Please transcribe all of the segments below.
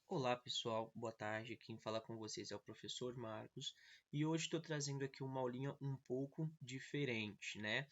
Olá pessoal, boa tarde. Quem fala com vocês é o professor Marcos e hoje estou trazendo aqui uma aulinha um pouco diferente, né?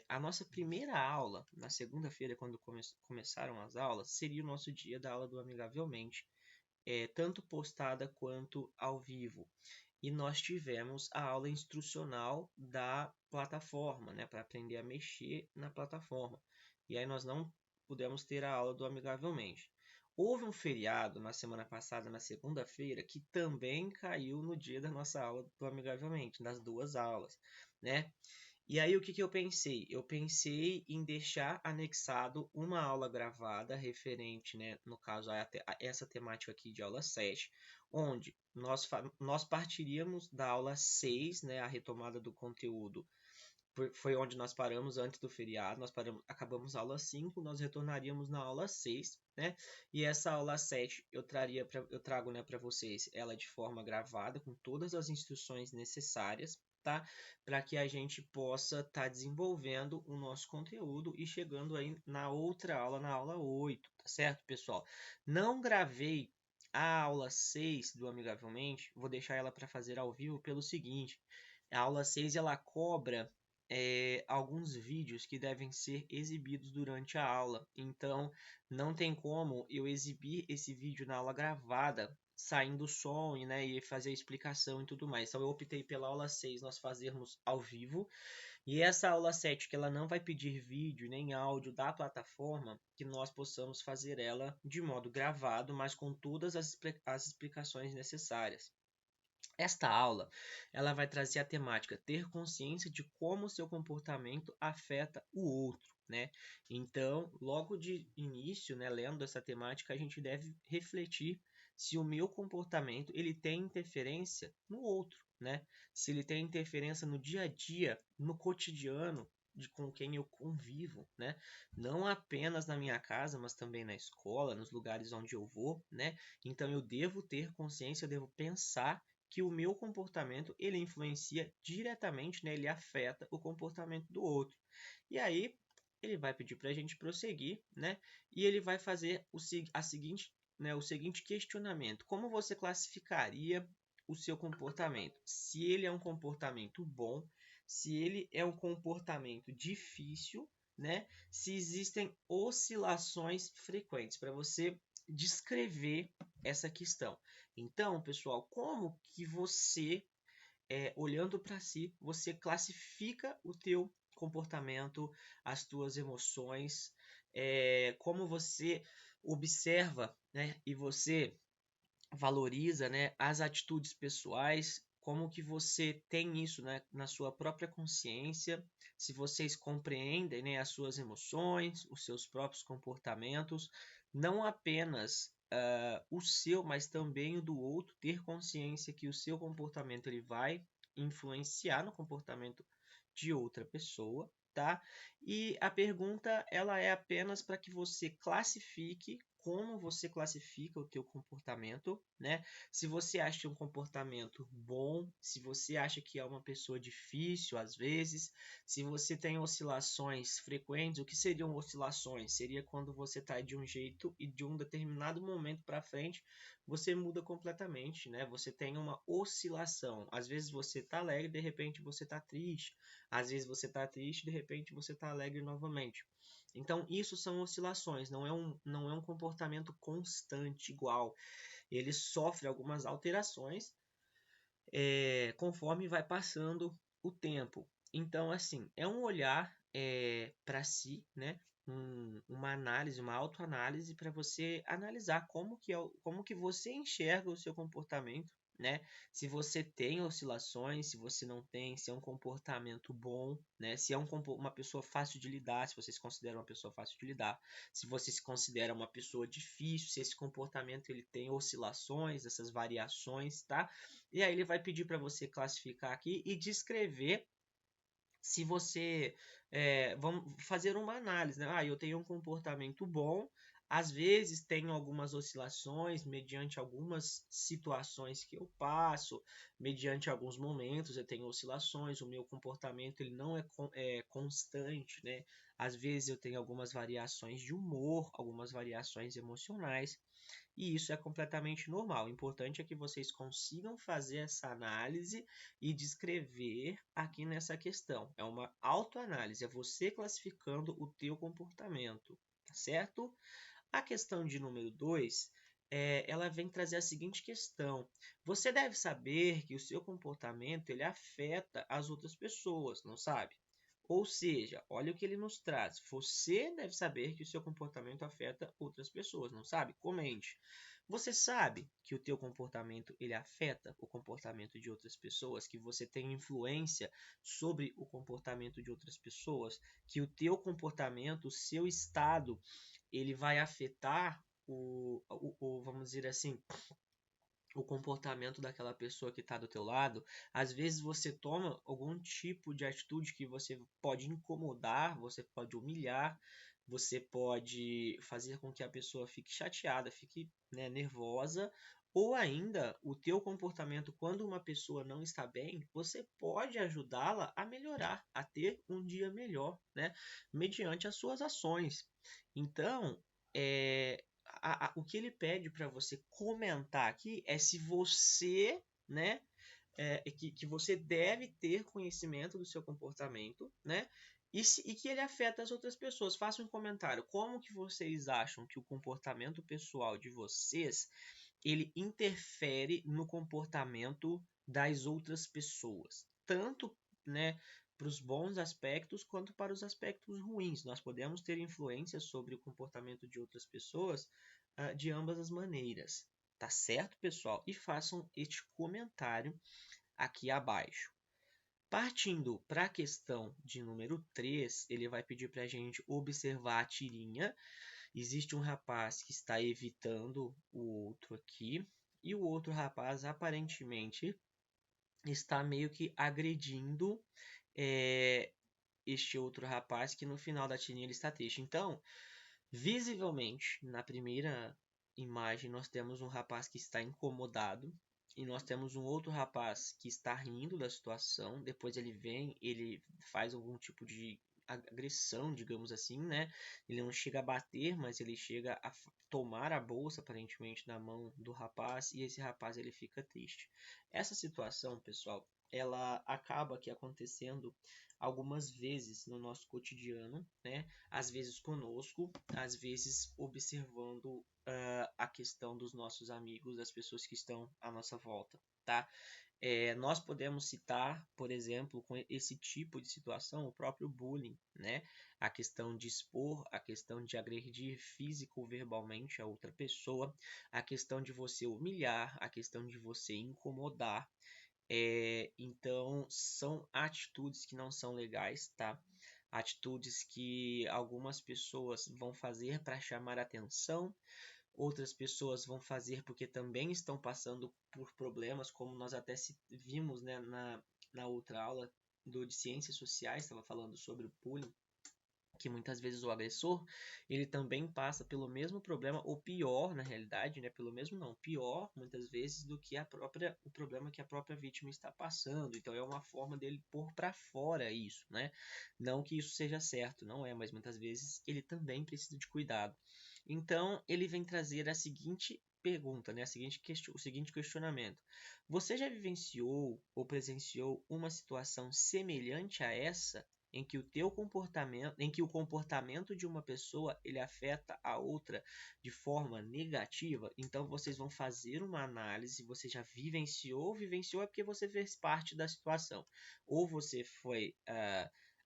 A nossa primeira aula, na segunda-feira, quando começaram as aulas, seria o nosso dia da aula do Amigavelmente, tanto postada quanto ao vivo. E nós tivemos a aula instrucional da plataforma, né, para aprender a mexer na plataforma. E aí nós não pudemos ter a aula do Amigavelmente. Houve um feriado na semana passada, na segunda-feira, que também caiu no dia da nossa aula do Amigavelmente, nas duas aulas, né? E aí o que eu pensei? Eu pensei em deixar anexado uma aula gravada referente, né, no caso a essa temática aqui de aula 7, onde nós partiríamos da aula 6, né, a retomada do conteúdo. Foi onde nós paramos antes do feriado, acabamos a aula 5, nós retornaríamos na aula 6, né? E essa aula 7 eu trago, né, para vocês ela de forma gravada, com todas as instruções necessárias, tá? Para que a gente possa estar desenvolvendo o nosso conteúdo e chegando aí na outra aula, na aula 8, tá certo, pessoal? Não gravei a aula 6 do Amigavelmente, vou deixar ela para fazer ao vivo pelo seguinte: a aula 6 ela cobra alguns vídeos que devem ser exibidos durante a aula. Então, não tem como eu exibir esse vídeo na aula gravada, saindo o som, né, e fazer a explicação e tudo mais. Então, eu optei pela aula 6 nós fazermos ao vivo. E essa aula 7 que ela não vai pedir vídeo nem áudio da plataforma, que nós possamos fazer ela de modo gravado, mas com todas as explicações necessárias. Esta aula, ela vai trazer a temática ter consciência de como o seu comportamento afeta o outro, né? Então, logo de início, né, lendo essa temática, a gente deve refletir se o meu comportamento ele tem interferência no outro, né? Se ele tem interferência no dia a dia, no cotidiano de com quem eu convivo, né? Não apenas na minha casa, mas também na escola, nos lugares onde eu vou, né? Então eu devo ter consciência, eu devo pensar que o meu comportamento ele influencia diretamente, né? Ele afeta o comportamento do outro. E aí ele vai pedir para a gente prosseguir, né? E ele vai fazer o seguinte questionamento: como você classificaria o seu comportamento? Se ele é um comportamento bom, se ele é um comportamento difícil, né? Se existem oscilações frequentes para você descrever essa questão. Então, pessoal, como que você, olhando para si, você classifica o teu comportamento, as tuas emoções, como você observa, né, e você valoriza, né, as atitudes pessoais, como que você tem isso, né, na sua própria consciência, se vocês compreendem, né, as suas emoções, os seus próprios comportamentos, não apenas o seu, mas também o do outro, ter consciência que o seu comportamento ele vai influenciar no comportamento de outra pessoa, tá? E a pergunta ela é apenas para que você classifique como você classifica o teu comportamento, né? Se você acha um comportamento bom, se você acha que é uma pessoa difícil às vezes, se você tem oscilações frequentes, o que seriam oscilações? Seria quando você está de um jeito e de um determinado momento para frente você muda completamente, né? Você tem uma oscilação. Às vezes você está alegre, de repente você está triste. Às vezes você está triste, de repente você está alegre novamente. Então, isso são oscilações, não é um comportamento constante, igual. Ele sofre algumas alterações conforme vai passando o tempo. Então, assim, é um olhar para si, né? Uma análise, uma autoanálise para você analisar como que você enxerga o seu comportamento, né? Se você tem oscilações, se você não tem, se é um comportamento bom, né? Se é uma pessoa fácil de lidar, se você se considera uma pessoa fácil de lidar, se você se considera uma pessoa difícil, se esse comportamento ele tem oscilações, essas variações, tá? E aí ele vai pedir para você classificar aqui e descrever se você vamos fazer uma análise, né? Eu tenho um comportamento bom, Às vezes tenho algumas oscilações mediante algumas situações que eu passo, mediante alguns momentos eu tenho oscilações, o meu comportamento ele não é constante, né? Às vezes eu tenho algumas variações de humor, algumas variações emocionais, e isso é completamente normal. O importante é que vocês consigam fazer essa análise e descrever aqui nessa questão. É uma autoanálise, é você classificando o teu comportamento, tá certo? A questão de número 2, ela vem trazer a seguinte questão. Você deve saber que o seu comportamento ele afeta as outras pessoas, não sabe? Ou seja, olha o que ele nos traz. Você deve saber que o seu comportamento afeta outras pessoas, não sabe? Comente. Você sabe que o teu comportamento ele afeta o comportamento de outras pessoas, que você tem influência sobre o comportamento de outras pessoas, que o teu comportamento, o seu estado, ele vai afetar vamos dizer assim, o comportamento daquela pessoa que está do teu lado. Às vezes você toma algum tipo de atitude que você pode incomodar, você pode humilhar, você pode fazer com que a pessoa fique chateada, fique, né, nervosa, ou ainda o teu comportamento quando uma pessoa não está bem, você pode ajudá-la a melhorar, a ter um dia melhor, né, mediante as suas ações. Então, o que ele pede para você comentar aqui é se você, né, que você deve ter conhecimento do seu comportamento, né, e que ele afeta as outras pessoas. Faça um comentário. Como que vocês acham que o comportamento pessoal de vocês ele interfere no comportamento das outras pessoas? Tanto, né, para os bons aspectos quanto para os aspectos ruins. Nós podemos ter influência sobre o comportamento de outras pessoas de ambas as maneiras. Tá certo, pessoal? E façam este comentário aqui abaixo. Partindo para a questão de número 3, ele vai pedir para a gente observar a tirinha. Existe um rapaz que está evitando o outro aqui, e o outro rapaz aparentemente está meio que agredindo este outro rapaz, que no final da tirinha ele está triste. Então, visivelmente, na primeira imagem, nós temos um rapaz que está incomodado e nós temos um outro rapaz que está rindo da situação. Depois ele vem, ele faz algum tipo de agressão, digamos assim, né? Ele não chega a bater, mas ele chega a tomar a bolsa aparentemente na mão do rapaz e esse rapaz ele fica triste. Essa situação, pessoal, ela acaba aqui acontecendo algumas vezes no nosso cotidiano, né? Às vezes conosco, às vezes observando a questão dos nossos amigos, das pessoas que estão à nossa volta, tá? Nós podemos citar, por exemplo, com esse tipo de situação, o próprio bullying, né? A questão de expor, a questão de agredir físico ou verbalmente a outra pessoa, a questão de você humilhar, a questão de você incomodar. Então, são atitudes que não são legais, tá? Atitudes que algumas pessoas vão fazer para chamar atenção, outras pessoas vão fazer porque também estão passando por problemas, como nós até vimos, né, na outra aula de ciências sociais, estava falando sobre o bullying, que muitas vezes o agressor ele também passa pelo mesmo problema, ou pior na realidade, né? Pelo mesmo não, pior muitas vezes do que o problema que a própria vítima está passando. Então é uma forma dele pôr para fora isso, né? Não que isso seja certo, não é, mas muitas vezes ele também precisa de cuidado. Então ele vem trazer a seguinte pergunta, né? O seguinte questionamento: você já vivenciou ou presenciou uma situação semelhante a essa, em que o comportamento de uma pessoa ele afeta a outra de forma negativa? Então vocês vão fazer uma análise. Você já vivenciou é porque você fez parte da situação, ou você foi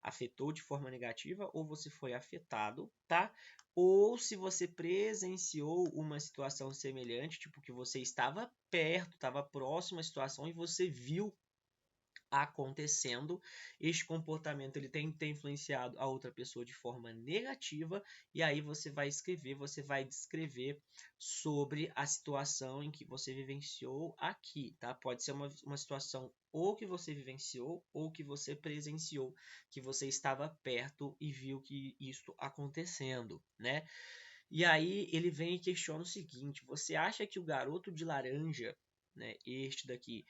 afetou de forma negativa, ou você foi afetado, tá? Ou se você presenciou uma situação semelhante, tipo que você estava perto, estava próximo à situação e você viu acontecendo, este comportamento ele tem que ter influenciado a outra pessoa de forma negativa, e aí você vai escrever, você vai descrever sobre a situação em que você vivenciou aqui, tá? Pode ser uma situação ou que você vivenciou ou que você presenciou, que você estava perto e viu que isso acontecendo, né? E aí ele vem e questiona o seguinte: você acha que o garoto de laranja, né, este daqui,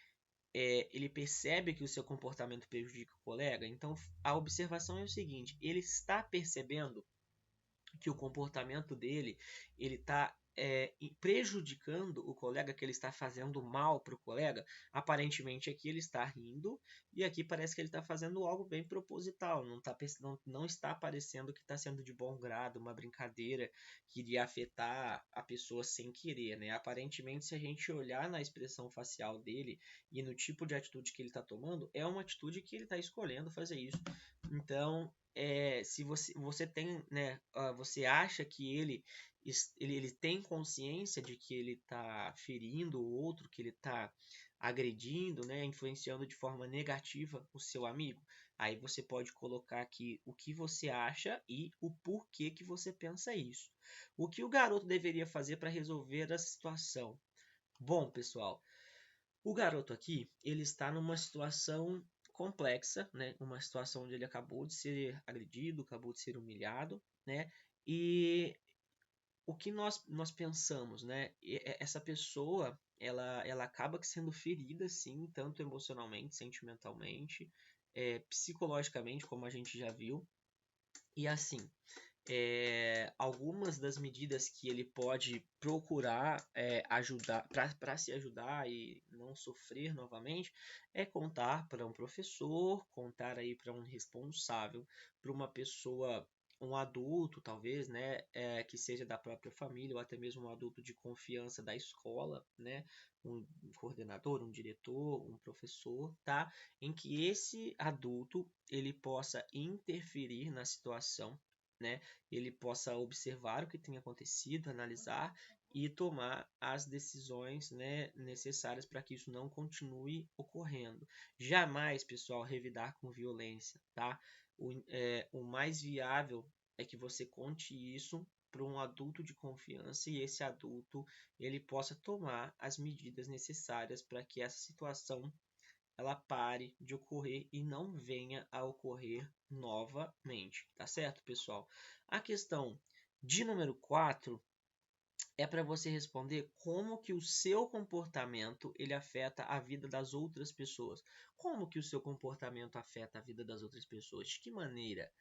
ele percebe que o seu comportamento prejudica o colega? Então a observação é o seguinte: ele está percebendo que o comportamento dele ele está prejudicando o colega, que ele está fazendo mal para o colega. Aparentemente aqui ele está rindo e aqui parece que ele está fazendo algo bem proposital, não está parecendo que está sendo de bom grado, uma brincadeira que iria afetar a pessoa sem querer, né? Aparentemente, se a gente olhar na expressão facial dele e no tipo de atitude que ele está tomando, é uma atitude que ele está escolhendo fazer isso. Então, se você tem, né, você acha que ele tem consciência de que ele está ferindo o outro, que ele está agredindo, né, influenciando de forma negativa o seu amigo, aí você pode colocar aqui o que você acha e o porquê que você pensa isso. O que o garoto deveria fazer para resolver a situação? Bom, pessoal, o garoto aqui, ele está numa situação complexa, né? Uma situação onde ele acabou de ser agredido, acabou de ser humilhado, né? E o que nós pensamos, né? Essa pessoa, ela acaba sendo ferida, sim, tanto emocionalmente, sentimentalmente, psicologicamente, como a gente já viu. E assim, algumas das medidas que ele pode procurar ajudar para se ajudar e não sofrer novamente é contar para um professor, contar aí para um responsável, para uma pessoa, um adulto talvez, né, que seja da própria família ou até mesmo um adulto de confiança da escola, né, um coordenador, um diretor, um professor, tá, em que esse adulto ele possa interferir na situação, né, ele possa observar o que tem acontecido, analisar e tomar as decisões, né, necessárias para que isso não continue ocorrendo. Jamais, pessoal, revidar com violência, tá? O mais viável é que você conte isso para um adulto de confiança e esse adulto ele possa tomar as medidas necessárias para que essa situação ela pare de ocorrer e não venha a ocorrer novamente, tá certo, pessoal? A questão de número 4 é para você responder como que o seu comportamento ele afeta a vida das outras pessoas. Como que o seu comportamento afeta a vida das outras pessoas? De que maneira?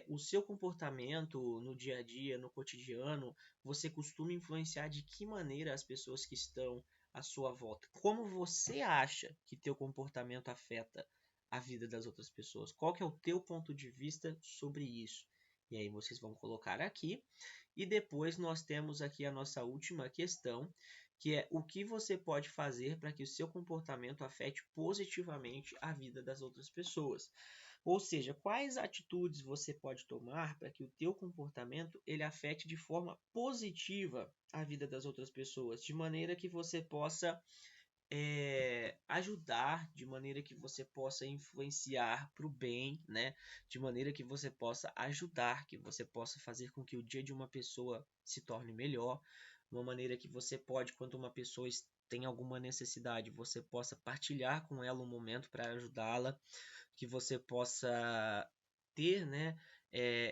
O seu comportamento no dia a dia, no cotidiano, você costuma influenciar de que maneira as pessoas que estão à sua volta? Como você acha que teu comportamento afeta a vida das outras pessoas? Qual que é o teu ponto de vista sobre isso? E aí vocês vão colocar aqui. E depois nós temos aqui a nossa última questão, que é o que você pode fazer para que o seu comportamento afete positivamente a vida das outras pessoas. Ou seja, quais atitudes você pode tomar para que o teu comportamento ele afete de forma positiva a vida das outras pessoas, de maneira que você possa ajudar, de maneira que você possa influenciar para o bem, né? De maneira que você possa ajudar, que você possa fazer com que o dia de uma pessoa se torne melhor, uma maneira que você pode, quando uma pessoa tem alguma necessidade, você possa partilhar com ela um momento para ajudá-la, que você possa ter, né,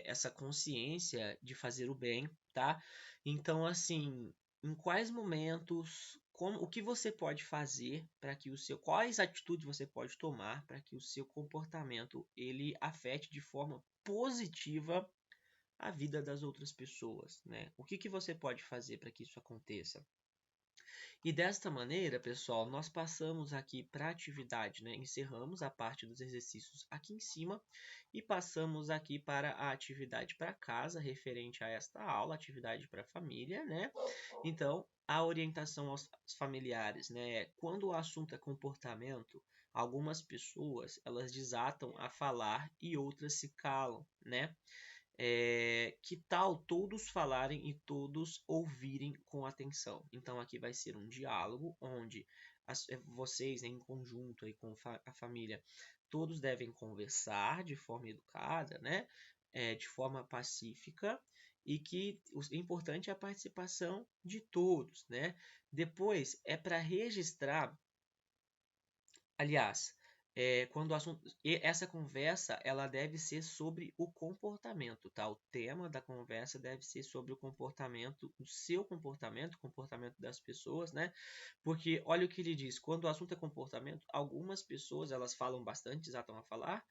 essa consciência de fazer o bem, tá? Então, assim, em quais momentos, o que você pode fazer para que quais atitudes você pode tomar para que o seu comportamento ele afete de forma positiva a vida das outras pessoas, né? O que que você pode fazer para que isso aconteça? E desta maneira, pessoal, nós passamos aqui para a atividade, né? Encerramos a parte dos exercícios aqui em cima e passamos aqui para a atividade para casa, referente a esta aula, atividade para família, né? Então, a orientação aos familiares, né? Quando o assunto é comportamento, algumas pessoas elas desatam a falar e outras se calam, né? Que tal todos falarem e todos ouvirem com atenção? Então aqui vai ser um diálogo onde vocês em conjunto aí com a família todos devem conversar de forma educada, né? De forma pacífica e que o importante é a participação de todos, né? Depois é para registrar, aliás, Quando o assunto, essa conversa ela deve ser sobre o comportamento, tá? O tema da conversa deve ser sobre o comportamento, o seu comportamento, o comportamento das pessoas, né? Porque olha o que ele diz, quando o assunto é comportamento, algumas pessoas elas falam bastante, exatam a falar,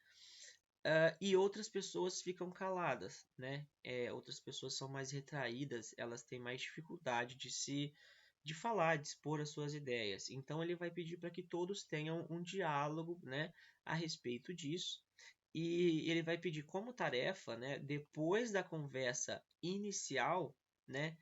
e outras pessoas ficam caladas, né? Outras pessoas são mais retraídas, elas têm mais dificuldade de falar, de expor as suas ideias. Então ele vai pedir para que todos tenham um diálogo, né, a respeito disso. E ele vai pedir como tarefa, né, depois da conversa inicial, né,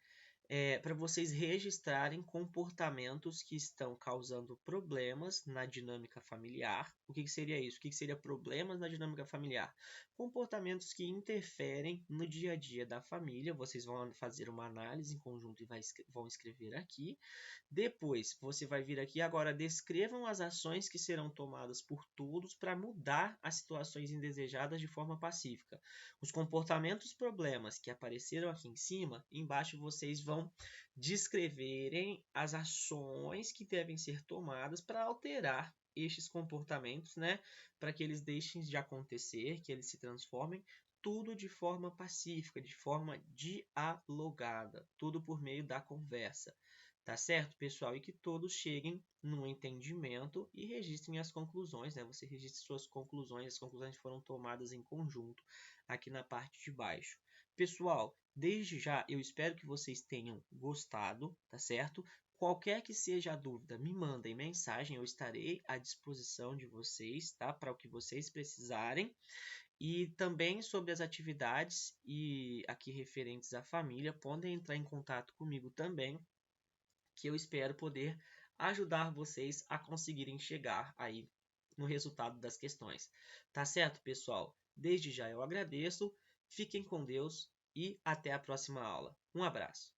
para vocês registrarem comportamentos que estão causando problemas na dinâmica familiar. O que seria isso? O que seria problemas na dinâmica familiar? Comportamentos que interferem no dia a dia da família. Vocês vão fazer uma análise em conjunto e vão escrever aqui. Depois, você vai vir aqui agora, descrevam as ações que serão tomadas por todos para mudar as situações indesejadas de forma pacífica. Os comportamentos problemas que apareceram aqui em cima, embaixo vocês vão descreverem as ações que devem ser tomadas para alterar estes comportamentos, né? Para que eles deixem de acontecer, que eles se transformem, tudo de forma pacífica, de forma dialogada, tudo por meio da conversa. Tá certo, pessoal? E que todos cheguem num entendimento e registrem as conclusões, né? Você registra suas conclusões, as conclusões foram tomadas em conjunto aqui na parte de baixo. Pessoal, desde já eu espero que vocês tenham gostado, tá certo? Qualquer que seja a dúvida, me mandem mensagem, eu estarei à disposição de vocês, tá? Para o que vocês precisarem. E também sobre as atividades e aqui referentes à família, podem entrar em contato comigo também, que eu espero poder ajudar vocês a conseguirem chegar aí no resultado das questões. Tá certo, pessoal? Desde já eu agradeço, fiquem com Deus e até a próxima aula. Um abraço.